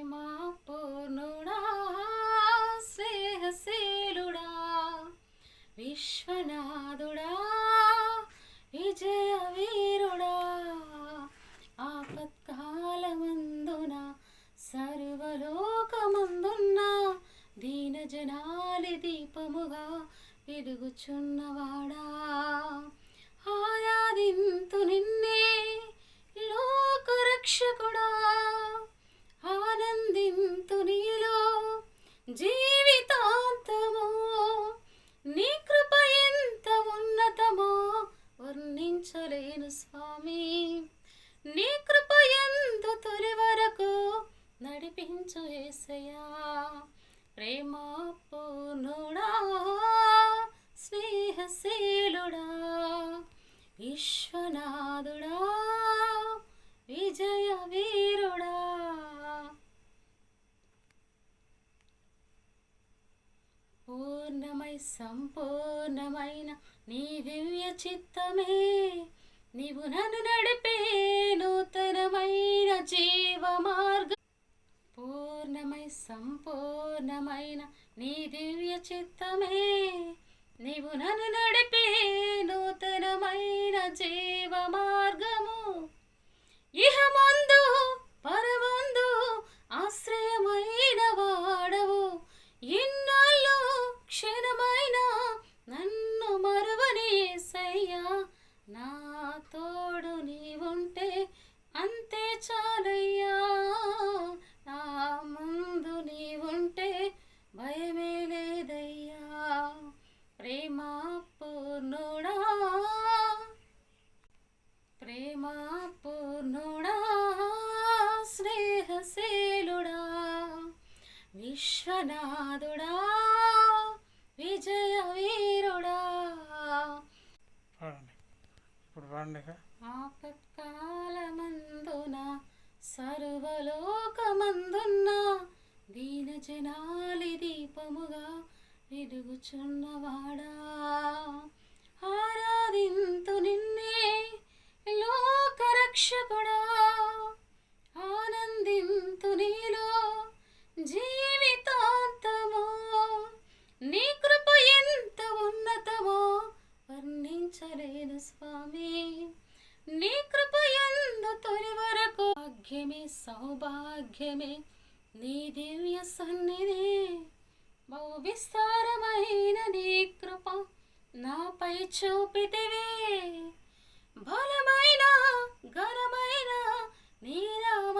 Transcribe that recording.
ప్రేమా పూర్ణుడా స్నేహశీలుడా విశ్వనాథుడా విజయ వీరుడా ఆపత్కాలమందున సర్వలోకమందున్న దీనజనాలి దీపముగా వెలుగుచున్నవాడా ఆరాధింతు నిన్నే లోకరక్షకుడా ఆనందింతు నీలో జీవితాంతము నీ కృప ఎంత ఉన్నతమో వర్ణించలేను స్వామి నీ కృప ఎందు తొలి వరకు నడిపించు యేసయ్యా ప్రేమా పూర్ణుడా స్నేహశీలుడా విశ్వనాథుడా విజయ వీరుడా పూర్ణమై సంపూర్ణమైన నీ దివ్య చిత్తమే నీవు నన్ను నడిపే నూతనమైన జీవ మార్గం పూర్ణమై సంపూర్ణమైన నీ దివ్య చిత్తమే నీవు నన్ను నడిపే నూతనమైన జీవ మార్గము ఇహమందు పరమందు ఆశ్రయమైన వాడవు ఇన్నాళ్ళు క్షణమైన నన్ను మరువని యేసయ్యా నా తోడు నీవుంటే అంతే చాలయ్యా నా ముందు నీవుంటే భయమే లేదయ్యా ప్రేమా పూర్ణుడా ప్రేమా పూర్ణుడా స్నేహశీలుడా విశ్వనాథుడా విజయ వీరుడా ఆపత్కాలమందున సర్వలోకమందున్న దీనజనాలి దీపముగా వెలుగుచున్నవాడా ఆరాధింతు నిన్నే లోకరక్షకుడా ఆనందింతు నీలో జీవితాంతము నీ కృప ఎంత ఉన్నతమో వర్ణించలేను స్వామి నీ కృప యందు తొలి వరకు భాగ్యమే సౌభాగ్యమే నీ దివ్య సన్నిధి బహు విస్తారమైన నీ కృప నాపై చూపితివే బలమైన ఘనమైన నీ నామ